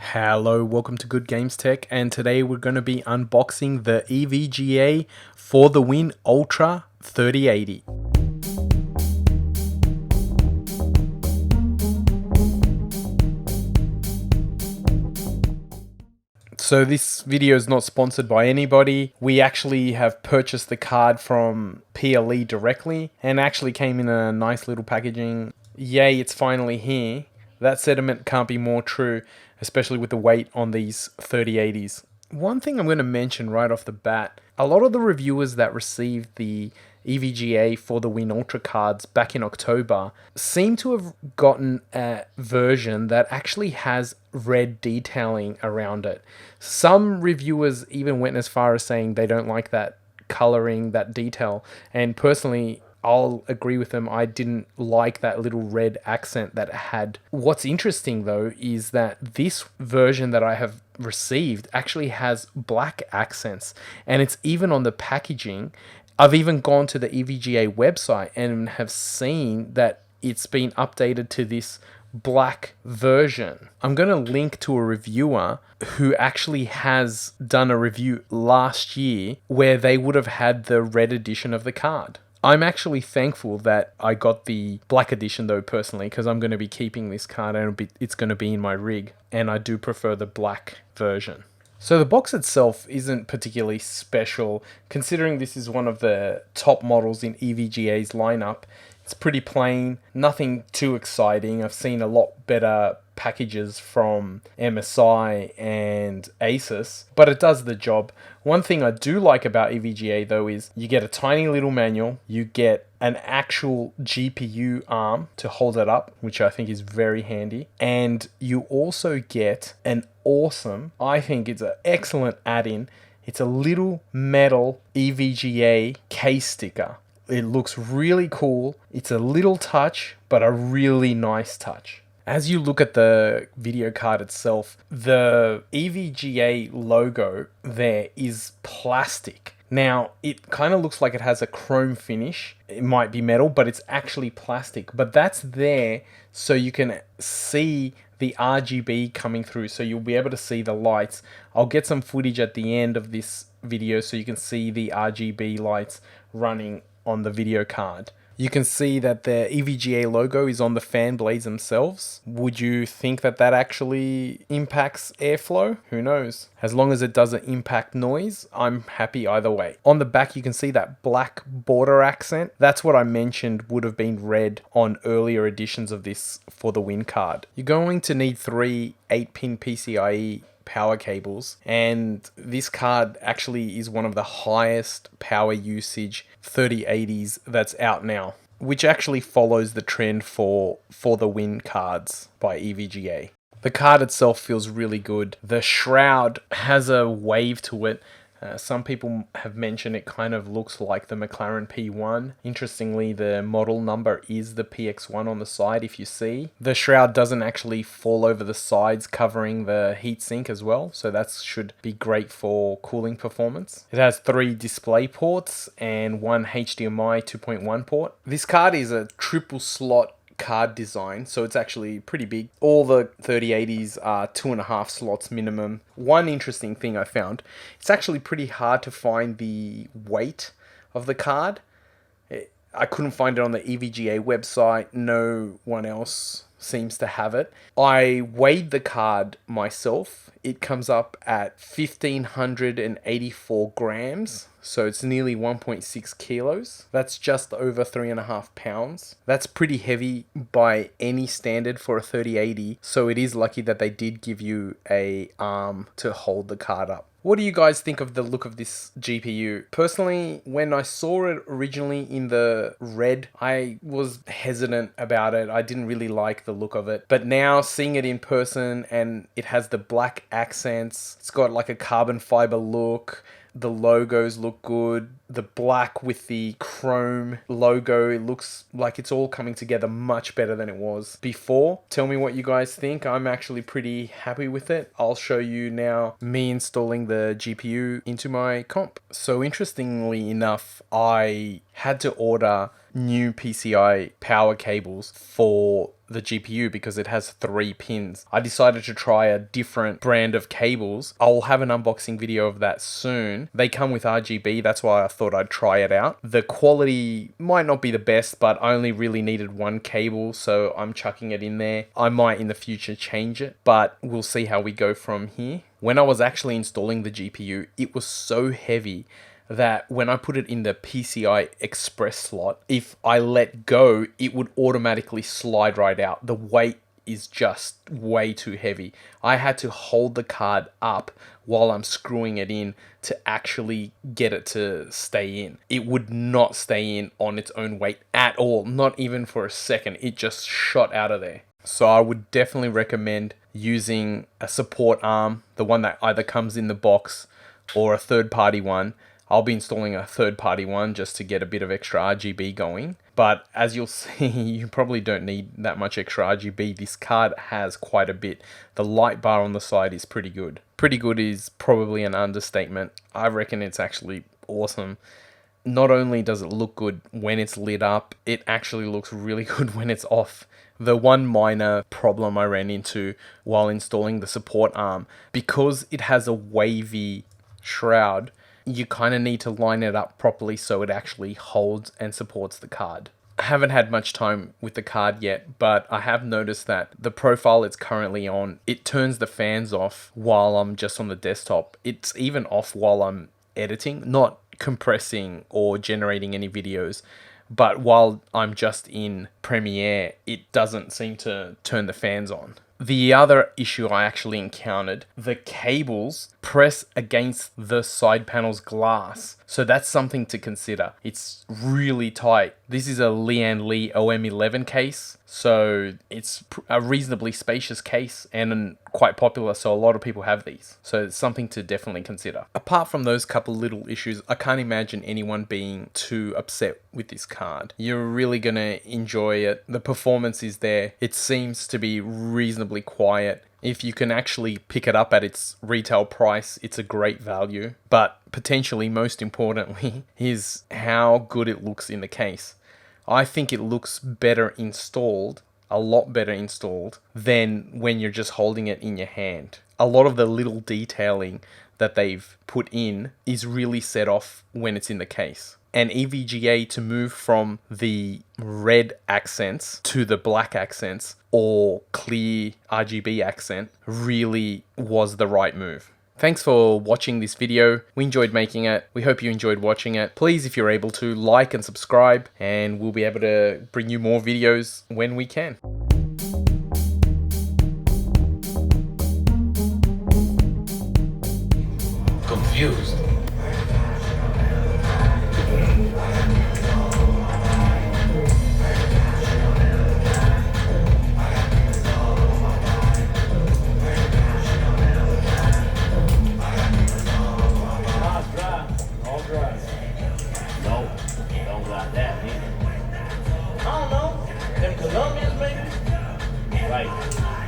Hello, welcome to Good Games Tech, and today we're going to be unboxing the EVGA For The Win Ultra 3080. So this video is not sponsored by anybody. We actually have purchased the card from PLE directly and actually came in a nice little packaging. Yay, it's finally here. That sentiment can't be more true, especially with the weight on these 3080s. One thing I'm going to mention right off the bat, a lot of the reviewers that received the EVGA For The Win Ultra cards back in October seem to have gotten a version that actually has red detailing around it. Some reviewers even went as far as saying they don't like that coloring, that detail, and personally I'll agree with them. I didn't like that little red accent that it had. What's interesting though is that this version that I have received actually has black accents, and it's even on the packaging. I've even gone to the EVGA website and have seen that it's been updated to this black version. I'm going to link to a reviewer who actually has done a review last year where they would have had the red edition of the card. I'm actually thankful that I got the black edition though personally, because I'm going to be keeping this card and it's going to be in my rig, and I do prefer the black version. So the box itself isn't particularly special considering this is one of the top models in EVGA's lineup. It's pretty plain, nothing too exciting. I've seen a lot better packages from MSI and Asus, but it does the job. One thing I do like about EVGA though is you get a tiny little manual, you get an actual GPU arm to hold it up, which I think is very handy, and you also get an awesome, I think it's an excellent add-in, it's a little metal EVGA case sticker. It looks really cool. It's a little touch, but a really nice touch. As you look at the video card itself, the EVGA logo there is plastic. Now, it kind of looks like it has a chrome finish. It might be metal, but it's actually plastic. But that's there so you can see the RGB coming through, so you'll be able to see the lights. I'll get some footage at the end of this video so you can see the RGB lights running on the video card. You can see that the EVGA logo is on the fan blades themselves. Would you think that that actually impacts airflow? Who knows? As long as it doesn't impact noise, I'm happy either way. On the back, you can see that black border accent. That's what I mentioned would have been red on earlier editions of this For The Win card. You're going to need 3 8-pin PCIe power cables, and this card actually is one of the highest power usage 3080s that's out now, which actually follows the trend for The Win cards by EVGA. The card itself feels really good. The shroud has a wave to it. Some people have mentioned it kind of looks like the McLaren P1. Interestingly, the model number is the PX1 on the side, if you see. The shroud doesn't actually fall over the sides, covering the heatsink as well, so that should be great for cooling performance. It has 3 display ports and 1 HDMI 2.1 port. This card is a triple slot card design, so it's actually pretty big. All the 3080s are 2.5 slots minimum. One interesting thing I found, it's actually pretty hard to find the weight of the card. I couldn't find it on the EVGA website. No one else seems to have it. I weighed the card myself. It comes up at 1,584 grams. So it's nearly 1.6 kilos. That's just over 3.5 pounds. That's pretty heavy by any standard for a 3080. So it is lucky that they did give you a arm to hold the card up. What do you guys think of the look of this GPU? Personally, when I saw it originally in the red, I was hesitant about it. I didn't really like the look of it. But now seeing it in person, and it has the black accents, it's got like a carbon fiber look. The logos look good. The black with the chrome logo, it looks like it's all coming together much better than it was before. Tell me what you guys think. I'm actually pretty happy with it. I'll show you now me installing the GPU into my comp. So interestingly enough, I had to order new PCI power cables for the GPU because it has 3 pins. I decided to try a different brand of cables. I'll have an unboxing video of that soon. They come with RGB, that's why I thought I'd try it out. The quality might not be the best, but I only really needed 1 cable, so I'm chucking it in there. I might in the future change it, but we'll see how we go from here. When I was actually installing the GPU, it was so heavy that when I put it in the PCI Express slot, if I let go, it would automatically slide right out. The weight is just way too heavy. I had to hold the card up while I'm screwing it in to actually get it to stay in. It would not stay in on its own weight at all, not even for a second. It just shot out of there. So I would definitely recommend using a support arm, the one that either comes in the box or a third-party one. I'll be installing a third-party one just to get a bit of extra RGB going. But as you'll see, you probably don't need that much extra RGB. This card has quite a bit. The light bar on the side is pretty good. Pretty good is probably an understatement. I reckon it's actually awesome. Not only does it look good when it's lit up, it actually looks really good when it's off. The one minor problem I ran into while installing the support arm, because it has a wavy shroud, you kind of need to line it up properly so it actually holds and supports the card. I haven't had much time with the card yet, but I have noticed that the profile it's currently on, it turns the fans off while I'm just on the desktop. It's even off while I'm editing, not compressing or generating any videos, but while I'm just in Premiere, it doesn't seem to turn the fans on. The other issue I actually encountered, the cables press against the side panel's glass. So that's something to consider. It's really tight. This is a Lian Li OM11 case, so it's a reasonably spacious case and quite popular, so a lot of people have these. So it's something to definitely consider. Apart from those couple little issues, I can't imagine anyone being too upset with this card. You're really gonna enjoy it. The performance is there. It seems to be reasonably quiet. If you can actually pick it up at its retail price, it's a great value. But potentially, most importantly, is how good it looks in the case. I think it looks better installed, a lot better installed, than when you're just holding it in your hand. A lot of the little detailing that they've put in is really set off when it's in the case. And EVGA to move from the red accents to the black accents or clear RGB accent really was the right move. Thanks for watching this video. We enjoyed making it. We hope you enjoyed watching it. Please, if you're able to, like and subscribe, and we'll be able to bring you more videos when we can. Confused. Right.